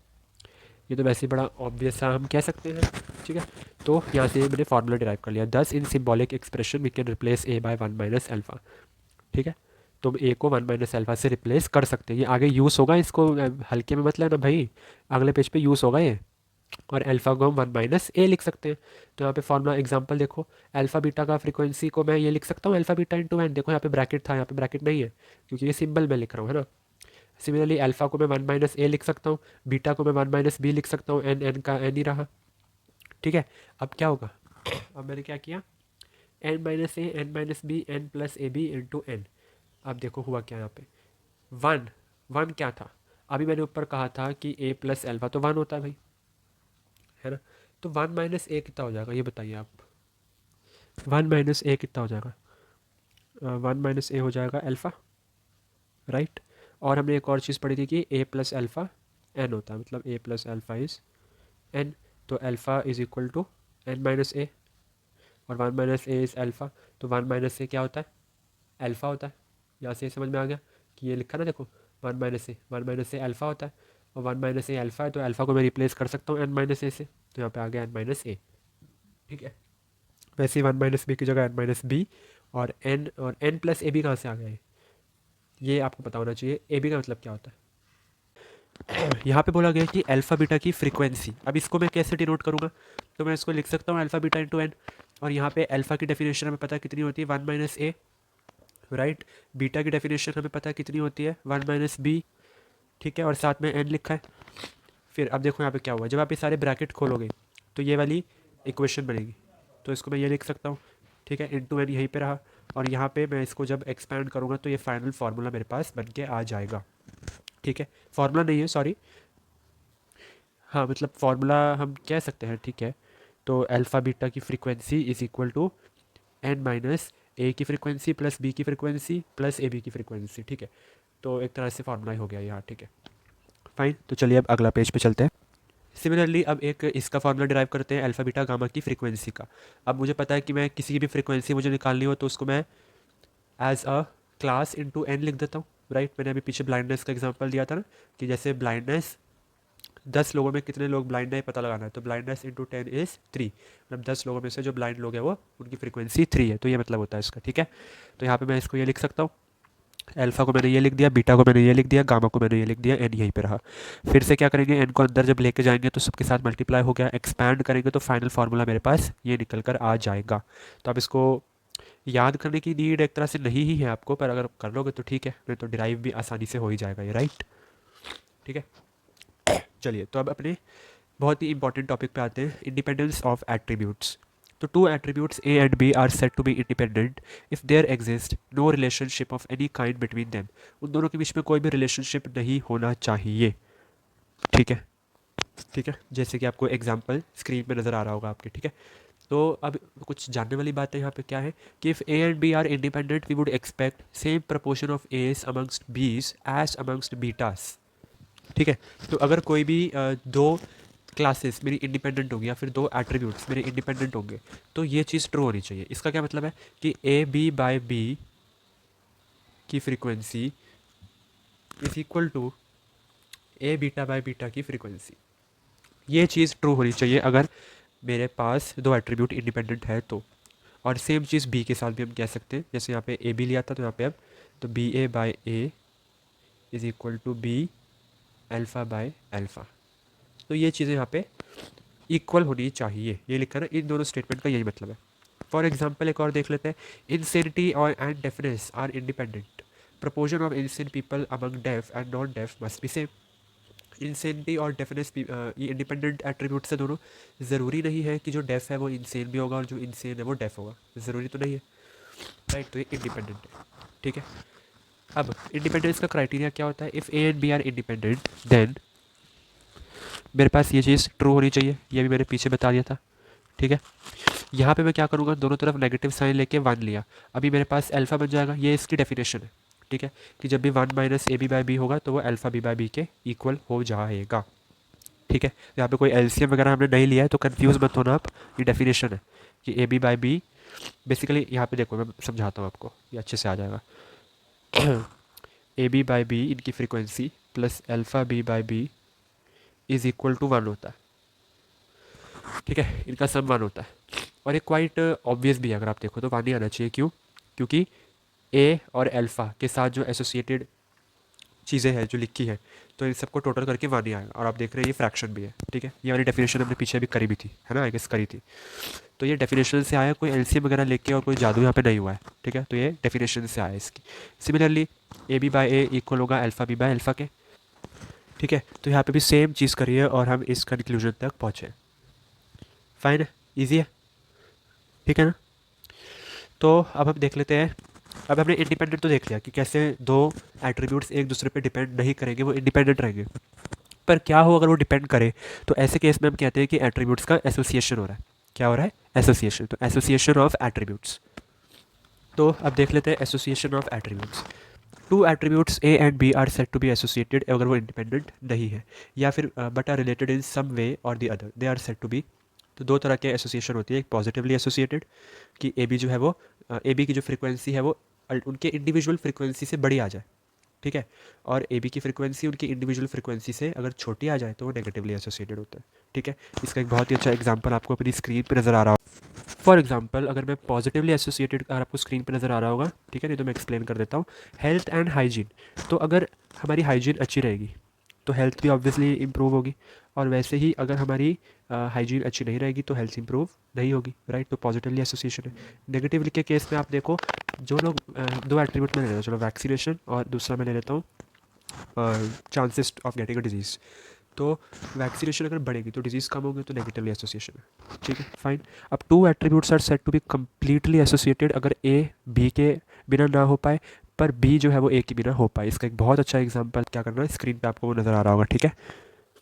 ये तो वैसे ही बड़ा ऑब्वियस सा हम कह सकते हैं, ठीक है। तो यहाँ से मैंने फार्मूला डिराइव कर लिया, 10 in symbolic expression we can replace A by 1 - alpha, ठीक है। तो हम ए को 1 - अल्फा से रिप्लेस कर सकते हैं, ये आगे यूज़ होगा, इसको हल्के में मत लेना भाई, अगले पेज पे यूज़ होगा ये। और अल्फा को हम 1 - ए लिख सकते हैं। तो यहाँ पे फॉर्मूला एग्जांपल देखो, अल्फा बीटा का फ्रीक्वेंसी को मैं ये लिख सकता हूँ, अल्फा बीटा इंटू एन। देखो यहाँ पे ब्रैकेट था, यहाँ पे ब्रैकेट नहीं है क्योंकि ये सिंबल मैं लिख रहा हूँ, है ना। सिमिलरली अल्फा को मैं 1 - ए लिख सकता हूँ, बीटा को मैं 1 - बी लिख सकता हूँ, एन एन का एन ही रहा, ठीक है। अब क्या होगा, अब मैंने क्या किया, n - A n - B n plus A B into N. अब देखो हुआ क्या यहाँ पे, 1 1 क्या था, अभी मैंने ऊपर कहा था कि ए प्लस अल्फा तो 1 होता है भाई, है ना। तो 1 - ए कितना हो जाएगा, ये बताइए आप, 1 - ए कितना हो जाएगा, 1 - ए हो जाएगा अल्फ़ा, राइट। और हमने एक और चीज़ पढ़ी थी कि ए प्लस अल्फ़ा एन होता है, मतलब A plus alpha is N. तो alpha is equal to n - A, और 1 - ए इज़ अल्फ़ा। तो 1 - ए क्या होता है, अल्फ़ा होता है। यहाँ से समझ में आ गया कि ये लिखा ना, देखो 1 - ए अल्फ़ा होता है, और 1 - ए अल्फ़ा है, तो अल्फ़ा को मैं रिप्लेस कर सकता हूँ n - ए से, तो यहाँ पे आ गया n - ए, ठीक है। वैसे ही 1 - बी की जगह n - बी, और n प्लस ए बी कहाँ से आ गया है, ये आपको पता होना चाहिए। ए बी का मतलब क्या होता है, यहाँ पे बोला गया कि अल्फ़ा बीटा की फ्रीक्वेंसी। अब इसको मैं कैसे डिनोट करूँगा, तो मैं इसको लिख सकता हूँ अल्फ़ा बीटा इंटू एन, और यहाँ पे अल्फ़ा की डेफिनेशन हमें पता है कितनी होती है, 1 - ए, राइट। बीटा की डेफिनेशन हमें पता है कितनी होती है, 1 - बी, ठीक है, और साथ में एन लिखा है। फिर अब देखो यहाँ पे क्या हुआ, जब आप ये सारे ब्रैकेट खोलोगे तो ये वाली इक्वेशन बनेगी, तो इसको मैं ये लिख सकता हूँ, ठीक है, इंटू एन यहीं पे रहा, और यहाँ पे मैं इसको जब एक्सपैंड करूँगा तो ये फाइनल फार्मूला मेरे पास बन के आ जाएगा, ठीक है। फार्मूला नहीं है, सॉरी, हाँ मतलब फार्मूला हम कह सकते हैं, ठीक है। तो अल्फ़ा बीटा की frequency is equal to n - A की फ्रीक्वेंसी प्लस बी की फ्रीक्वेंसी प्लस ए बी की फ्रीक्वेंसी, ठीक है। तो एक तरह से फार्मूला ही हो गया यहाँ, ठीक है, फाइन। तो चलिए अब अगला पेज पे चलते हैं। सिमिलरली अब एक इसका फार्मूला डिराइव करते हैं अल्फ़ा बीटा गामा की फ्रीक्वेंसी का। अब मुझे पता है कि मैं किसी की भी फ्रीक्वेंसी मुझे निकालनी हो तो उसको मैं as a class into N लिख देता हूँ, राइट। मैंने अभी पीछे ब्लाइंडनेस का एग्जांपल दिया था ना, कि जैसे ब्लाइंडनेस 10 लोगों में कितने लोग ब्लाइंड है पता लगाना है, तो ब्लाइंडनेस इंटू 10 इज़ 3, मतलब 10 लोगों में से जो ब्लाइंड लोग हैं वो उनकी फ्रीक्वेंसी 3 है, तो ये मतलब होता है इसका, ठीक है। तो यहाँ पे मैं इसको ये लिख सकता हूँ, अल्फ़ा को मैंने ये लिख दिया, बीटा को मैंने ये लिख दिया, गामा को मैंने ये लिख दिया, एन यहीं पे रहा। फिर से क्या करेंगे, एन को अंदर जब लेके जाएंगे तो सबके साथ मल्टीप्लाई हो गया, एक्सपैंड करेंगे तो फाइनल फार्मूला मेरे पास ये निकल कर आ जाएगा। तो अब इसको याद करने की नीड एक तरह से नहीं ही है आपको, पर अगर कर लोगे तो ठीक है, नहीं तो डिराइव भी आसानी से हो ही जाएगा ये, राइट, ठीक है। चलिए तो अब अपने बहुत ही इंपॉर्टेंट टॉपिक पे आते हैं, इंडिपेंडेंस ऑफ एट्रीब्यूट्स। तो two attributes A and B are set to be independent if there exist no relationship of any kind between them. उन दोनों के बीच में कोई भी रिलेशनशिप नहीं होना चाहिए, ठीक है। ठीक है, जैसे कि आपको एग्जांपल स्क्रीन पे नज़र आ रहा होगा आपके, ठीक है। तो अब कुछ जानने वाली बात है यहाँ पे क्या है कि if A and B are independent we would expect same proportion of A's amongst B's as amongst betas. ठीक है, तो अगर कोई भी दो क्लासेस मेरी इंडिपेंडेंट होंगी या फिर दो एट्रीब्यूट्स मेरे इंडिपेंडेंट होंगे तो ये चीज़ ट्रू होनी चाहिए। इसका क्या मतलब है कि ए बी बाय बी की frequency is equal to A beta by beta की फ्रीक्वेंसी। ये चीज़ ट्रू होनी चाहिए अगर मेरे पास दो एट्रीब्यूट इंडिपेंडेंट है तो। और सेम चीज़ बी के साथ भी हम कह सकते हैं, जैसे यहाँ पे ए बी लिया था तो यहाँ पे अब तो B A by A is equal to B alpha by alpha. तो ये चीज़ें यहाँ पे इक्वल होनी चाहिए, ये लिखा ना, इन दोनों स्टेटमेंट का यही मतलब है। फॉर एग्जाम्पल एक और देख लेते हैं, इंसेनिटी और and deafness are independent, proportion of insane people among deaf and non deaf must be same. Insanity और डेफनेस ये इंडिपेंडेंट एट्रीब्यूट्स है दोनों। ज़रूरी नहीं है कि जो डेफ है वो इंसेन भी होगा और जो इंसेन है वो डेफ होगा, ज़रूरी तो नहीं है, राइट। तो ये इंडिपेंडेंट है, ठीक है। अब इंडिपेंडेंस का क्राइटेरिया क्या होता है, if A and B are independent then मेरे पास ये चीज़ ट्रू होनी चाहिए, ये भी मैंने पीछे बता दिया था, ठीक है। यहाँ पे मैं क्या करूँगा, दोनों तरफ नेगेटिव साइन लेके वन लिया, अभी मेरे पास अल्फ़ा बन जाएगा, ये इसकी डेफिनेशन है, ठीक है, कि जब भी one minus A B by B होगा तो वो अल्फ़ा बी बाई बी के इक्वल हो जाएगा, ठीक है। यहाँ पे कोई एलसीएम वगैरह हमने नहीं लिया है तो कंफ्यूज मत होना आप, ये डेफिनेशन है कि A B by B basically, यहाँ पे देखो मैं समझाता हूँ आपको, ये अच्छे से आ जाएगा। ए बी बाई बी इनकी frequency plus alpha B by B is equal to one होता है, ठीक है, इनका सम वन होता है। और ये क्वाइट ऑब्वियस भी है, अगर आप देखो तो वन ही आना चाहिए, क्यों, क्योंकि ए और अल्फ़ा के साथ जो एसोसिएटेड चीज़ें हैं जो लिखी है तो इन सबको टोटल करके वन ही आएगा। और आप देख रहे हैं ये फ्रैक्शन भी है, ठीक है, ये वाली डेफिनेशन हमने पीछे भी करी भी थी, है ना, आई गेस करी थी। तो ये डेफिनेशन से आया, कोई एलसीएम वगैरह लेके और कोई जादू यहाँ पे नहीं हुआ है, ठीक है, तो ये डेफिनेशन से आया इसकी। Similarly A B by A इक्वल होगा अल्फ़ा बी बाई अल्फ़ा के, ठीक है। तो यहाँ पे भी सेम चीज़ करिए और हम इस कंक्लूजन तक पहुँचे। फाइन है, ईजी है, ठीक है ना। तो अब हम देख लेते हैं, अब हमने इंडिपेंडेंट तो देख लिया कि कैसे दो एट्रीब्यूट्स एक दूसरे पे डिपेंड नहीं करेंगे, वो इंडिपेंडेंट रहेंगे। पर क्या हो अगर वो डिपेंड करे, तो ऐसे केस में हम कहते हैं कि एट्रीब्यूट्स का एसोसिएशन हो रहा है। क्या हो रहा है, एसोसिएशन, तो एसोसिएशन ऑफ एट्रीब्यूट्स। तो अब देख लेते हैं association of attributes. Two attributes A and B are set to be associated अगर वो इंडिपेंडेंट नहीं है, या फिर but are related in some way और the other they are set to be. तो दो तरह के एसोसिएशन होती है, एक पॉजिटिवली एसोसिएटेड कि ए बी जो है वो ए बी की जो फ्रीक्वेंसी है वो उनके इंडिविजुअल फ्रीक्वेंसी से बड़ी आ जाए, ठीक है, और ए बी की फ्रीक्वेंसी उनकी इंडिविजुअल फ्रीक्वेंसी से अगर छोटी आ जाए तो वो नेगेटिवली एसोसिएटेड होता है, ठीक है। इसका एक बहुत ही अच्छा एग्जांपल आपको अपनी स्क्रीन पर नज़र आ रहा होगा। फॉर एग्जांपल अगर मैं पॉजिटिवली एसोसिएटेड, अगर आपको स्क्रीन पर नज़र आ रहा होगा, ठीक है, नहीं तो मैं एक्सप्लेन कर देता हूँ। हेल्थ एंड हाइजीन, तो अगर हमारी हाइजीन अच्छी रहेगी तो हेल्थ भी ऑब्वियसली इंप्रूव होगी, और वैसे ही अगर हमारी हाइजीन अच्छी नहीं रहेगी तो हेल्थ इंप्रूव नहीं होगी, राइट। तो पॉजिटिवली एसोसिएशन है। नेगेटिवली के केस में आप देखो, जो लोग दो एट्रीब्यूट में ले लेता हूँ, चलो वैक्सीनेशन और दूसरा मैं ले लेता हूँ chances of getting a disease. तो वैक्सीनेशन अगर बढ़ेगी तो डिजीज़ कम होंगे, तो नेगेटिवली एसोसिएशन है, ठीक है, फाइन। अब two attributes are set to be completely associated अगर ए बी के बिना ना हो पाए पर बी जो है वो ए के बिना हो पाए। इसका एक बहुत अच्छा एग्जांपल क्या करना है, स्क्रीन पे आपको वो नज़र आ रहा होगा, ठीक है,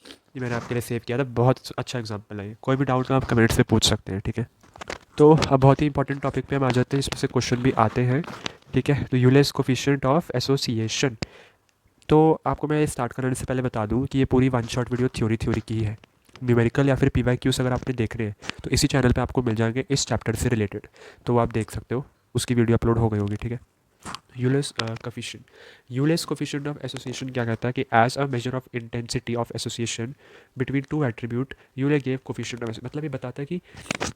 ये मैंने आपके लिए सेव किया था, बहुत अच्छा एग्जांपल है। कोई भी डाउट तो आप कमेंट्स में पूछ सकते हैं, ठीक है। तो अब बहुत ही इंपॉर्टेंट टॉपिक पे हम आ जाते हैं, इसमें से क्वेश्चन भी आते हैं, ठीक है। तो यूलेस कोफिशिएंट ऑफ एसोसिएशन, तो आपको मैं स्टार्ट करने से पहले बता दूं कि ये पूरी वन शॉट वीडियो थ्योरी की है। न्यूमेरिकल या फिर PYQs अगर आपने देखने हैं तो इसी चैनल पे आपको मिल जाएंगे इस चैप्टर से रिलेटेड, तो वो आप देख सकते हो, उसकी वीडियो अपलोड हो गई होगी, ठीक है। Yule's coefficient, Yule's coefficient of association क्या कहता है कि as a measure of intensity of association between two attribute Yule gave coefficient of, मतलब ये बताता है कि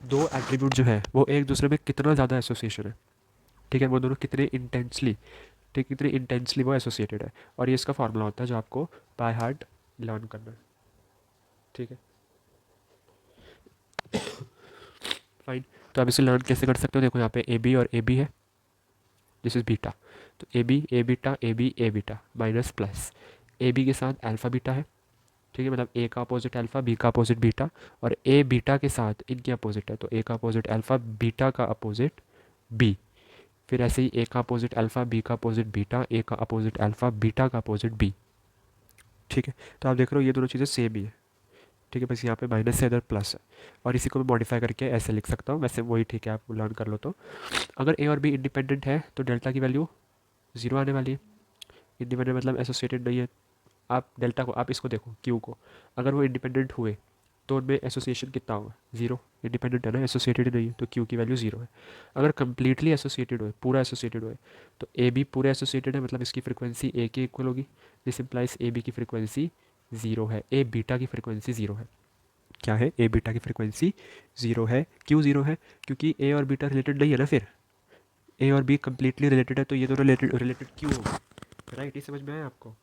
दो एट्रीब्यूट जो है वो एक दूसरे में कितना ज़्यादा एसोसिएशन है, ठीक है, वो दोनों कितने इंटेंसली, ठीक, कितने इंटेंसली वो एसोसिएटेड है। और ये इसका फार्मूला होता है जो आपको बाय हार्ट लर्न करना है, ठीक है, फाइन। तो आप इसे लर्न कैसे कर सकते हो, देखो यहाँ पे ए बी और ए बी है, दिस इज बीटा, तो A B A beta A B A beta minus plus A B के साथ अल्फ़ा बीटा है, ठीक है, मतलब ए का अपोजिट अल्फ़ा बी का अपोजिट बीटा, और ए बीटा के साथ इनके अपोजिट है, तो ए का अपोजिट अल्फ़ा बीटा का अपोजिट बी, फिर ऐसे ही ए का अपोजिट अल्फ़ा बी का अपोजिट बीटा ए का अपोजिट अल्फ़ा बीटा का अपोजिट बी, ठीक है। तो आप देख रहे हो ये दोनों चीज़ें सेम ही है, ठीक है, बस यहाँ पे माइनस है, इधर प्लस है, और इसी को मैं मॉडिफाई करके ऐसे लिख सकता हूँ, वैसे वही ठीक है, आप लर्न कर लो। तो अगर ए और बी इंडिपेंडेंट है तो डेल्टा की वैल्यू ज़ीरो आने वाली है। इंडिपेंडेंट मतलब एसोसिएटेड नहीं है। आप डेल्टा को, आप इसको देखो क्यू को, अगर वो इंडिपेंडेंट हुए तो उनमें एसोसिएशन कितना होगा, जीरो। इंडिपेंडेंट है ना, एसोसिएटेड नहीं है, तो क्यू की वैल्यू जीरो है। अगर कंप्लीटली एसोसिएटेड हो, पूरा एसोसिएटेड हो, तो ए बी पूरे एसोसिएटेड है, मतलब इसकी फ्रिक्वेंसी ए के इक्वल होगी। दिस इम्प्लाइज ए बी की फ्रिक्वेंसी जीरो है, ए बीटा की फ्रिक्वेंसी जीरो है। क्या है, ए बीटा की फ्रिक्वेंसी जीरो है। क्यों जीरो है, क्योंकि ए और बीटा रिलेटेड नहीं है ना, फिर ए और बी कंप्लीटली रिलेटेड है, तो ये दोनों रिलेटेड रिलेटेड क्यों होगा, राइट। ये समझ में आया आपको,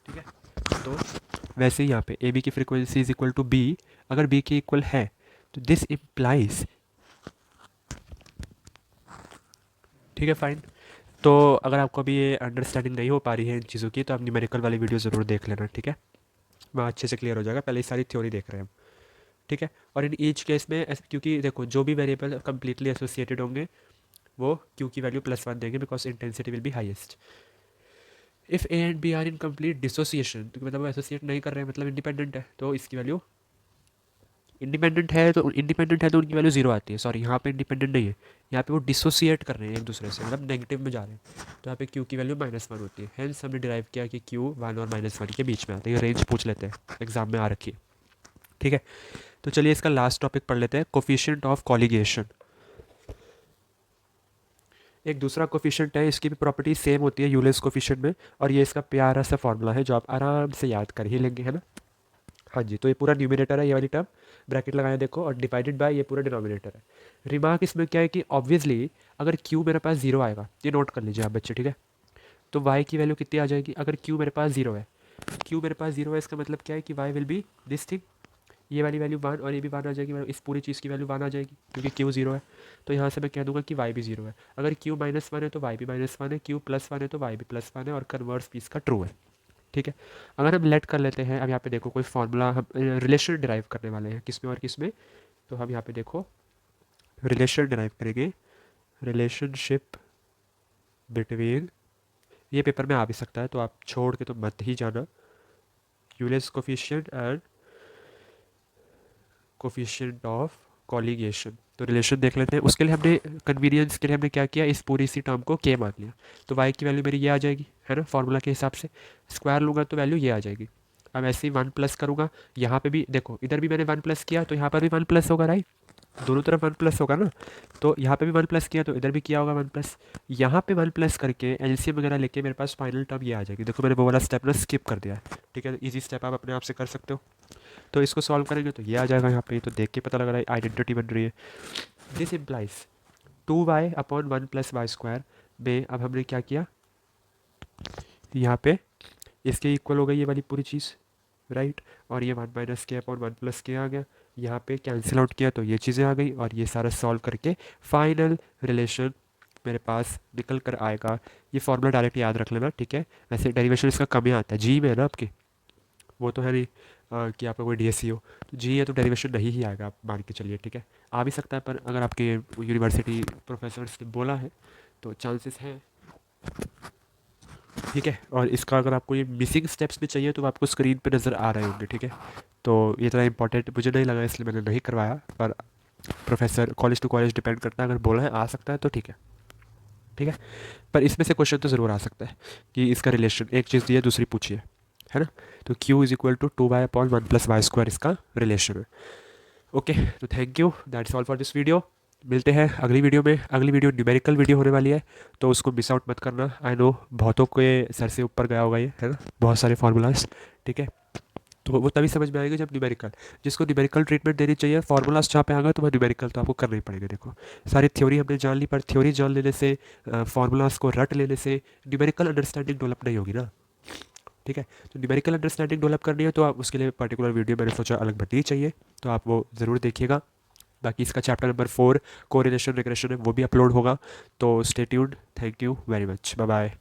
ठीक है। तो वैसे ही यहाँ पे ए बी की frequency is equal to B, अगर बी के इक्वल है तो दिस इम्प्लाइज, ठीक है, फाइन। तो अगर आपको अभी ये अंडरस्टैंडिंग नहीं हो पा रही है इन चीज़ों की, तो आप न्यूमेरिकल वाली वीडियो ज़रूर देख लेना, ठीक है। वहाँ अच्छे से क्लियर हो जाएगा, पहले ये सारी थ्योरी देख रहे हैं हम, ठीक है। और इन ईच केस में क्योंकि देखो जो भी वेरिएबल कंप्लीटली एसोसिएटेड होंगे वो क्यू की वैल्यू +1 देंगे, because intensity will be highest. If A and B are in complete dissociation, तो मतलब वो एसोसिएट नहीं कर रहे हैं, मतलब इंडिपेंडेंट है, तो इसकी वैल्यू इंडिपेंडेंट है तो उनकी वैल्यू जीरो आती है। सॉरी, यहाँ पे इंडिपेंडेंट नहीं है, यहाँ पे वो डिसोसिएट कर रहे हैं एक दूसरे से, मतलब नेगेटिव में जा रहे हैं, तो यहाँ पे क्यू की वैल्यू -1 होती है। हेंस हमने डिराइव किया कि क्यू 1 और -1 के बीच में आता है। ये रेंज पूछ लेते हैं, एग्जाम में आ रखी है, ठीक है। तो चलिए इसका लास्ट टॉपिक पढ़ लेते हैं, कोफिशिएंट ऑफ कॉलिगेशन। एक दूसरा कोफिशिएंट है, इसकी भी प्रॉपर्टी सेम होती है यूलर्स कोफिशिएंट में, और ये इसका प्यारा सा फॉर्मूला है जो आप आराम से याद कर ही लेंगे, है ना। हाँ जी, तो ये पूरा न्यूमिनेटर है, ये वाली टर्म ब्रैकेट लगाया देखो, और डिवाइडेड बाय ये पूरा डिनोमिनेटर है। रिमार्क इसमें क्या है कि ऑब्वियसली अगर क्यू मेरे पास जीरो आएगा, ये नोट कर लीजिए आप बच्चे, ठीक है। तो वाई की वैल्यू कितनी आ जाएगी, अगर क्यू मेरे पास जीरो है, क्यू मेरे पास जीरो है, इसका मतलब क्या है कि Y will be this thing, ये वाली वैल्यू 1 और ये भी 1 आ जाएगी, मतलब इस पूरी चीज़ की वैल्यू 1 आ जाएगी, क्योंकि क्यू जीरो है। तो यहाँ से मैं कह दूंगा कि वाई भी जीरो है। अगर क्यू -1 है तो वाई भी -1 है, क्यू +1 है तो वाई भी +1 है, और कन्वर्स पीस का ट्रू है, ठीक है। अगर हम लेट कर लेते हैं, अब यहाँ पे देखो कोई फॉर्मूला, हम रिलेशन डिराइव करने वाले हैं किस में और किस में, तो हम यहाँ पे देखो रिलेशन डिराइव करेंगे, रिलेशनशिप बिटवीन, ये पेपर में आ भी सकता है तो आप छोड़ के तो मत ही जाना, Euler's coefficient and coefficient of colligation. तो रिलेशन देख लेते हैं, उसके लिए हमने कन्वीनियंस के लिए हमने क्या किया, इस पूरी इसी टर्म को के मान लिया, तो वाई की वैल्यू मेरी ये आ जाएगी, है ना, फॉर्मूला के हिसाब से। स्क्वायर लूँगा तो वैल्यू ये आ जाएगी। अब ऐसे ही 1 प्लस करूँगा, यहाँ पे भी देखो, इधर भी मैंने 1 प्लस किया तो यहाँ पर भी 1 प्लस होगा, राइट, दोनों तरफ 1 प्लस होगा ना। तो यहाँ पे भी 1 प्लस किया तो इधर भी किया होगा 1 प्लस, यहाँ पे 1 प्लस करके एलसीएम वगैरह लेके मेरे पास फाइनल टर्म ये आ जाएगी। देखो मैंने वो वाला स्टेप ना स्किप कर दिया है, ठीक है, इजी स्टेप आप अपने आप से कर सकते हो। तो इसको सॉल्व करेंगे तो ये आ जाएगा, यहाँ पे तो देख के पता लग रहा है आइडेंटिटी बन रही है। दिस इम्प्लाइज 2y/1 + y² में, अब हमने क्या किया, यहाँ पे इसके इक्वल हो गई ये वाली पूरी चीज़, राइट, और ये 1 - k/1 + k आ गया, यहाँ पे कैंसिल आउट किया तो ये चीज़ें आ गई, और ये सारा सॉल्व करके फाइनल रिलेशन मेरे पास निकल कर आएगा। ये फॉर्मूला डायरेक्ट याद रख लेना, ठीक है। वैसे डेरिवेशन इसका कम ही आता है, जी में है ना आपके, वो तो है नहीं कि आपका कोई डीएससी हो, तो जी है तो डेरिवेशन नहीं ही आएगा, आप मान के चलिए, ठीक है। आ भी सकता है, पर अगर आपके यूनिवर्सिटी प्रोफेसर्स ने बोला है तो चांसेस हैं, ठीक है। और इसका अगर आपको ये मिसिंग स्टेप्स भी चाहिए तो आपको स्क्रीन पे नज़र आ रहे होंगे, ठीक है। तो ये इतना इंपॉर्टेंट मुझे नहीं लगा, इसलिए मैंने नहीं करवाया, पर professor college to college depend करता है, अगर बोला है आ सकता है तो ठीक है, ठीक है। पर इसमें से क्वेश्चन तो ज़रूर आ सकता है कि इसका रिलेशन, एक चीज़ दी है दूसरी पूछिए, है ना। तो Q is equal to 2y/1 + y² इसका रिलेशन है। ओके, तो thank you, that's all for this video. मिलते हैं अगली वीडियो में। अगली वीडियो न्यूमेरिकल वीडियो होने वाली है, तो उसको मिस आउट मत करना। आई नो बहुतों के सर से ऊपर गया होगा ये, है ना, बहुत सारे फार्मूलाज, ठीक है। तो वो तभी समझ में आएगा जब न्यूमेरिकल, जिसको न्यूमेरिकल ट्रीटमेंट देनी चाहिए, फार्मूलाज जहाँ पे आएगा तो वह न्यूमेरिकल तो आपको करना ही पड़ेगा। देखो सारी थ्योरी हमने जान ली, पर थ्योरी जान लेने से, फार्मूलाज को रट लेने से न्यूमेरिकल अंडरस्टैंडिंग डेवलप नहीं होगी ना, ठीक है। तो न्यूमेरिकल अंडरस्टैंडिंग डेवलप करनी है तो आप उसके लिए पर्टिकुलर वीडियो मैंने सोचा अलग बननी चाहिए, तो आप वो ज़रूर देखिएगा। बाकी इसका चैप्टर नंबर 4 कोरिलेशन रिग्रेशन है, वो भी अपलोड होगा, तो stay tuned. Thank you very much, bye bye.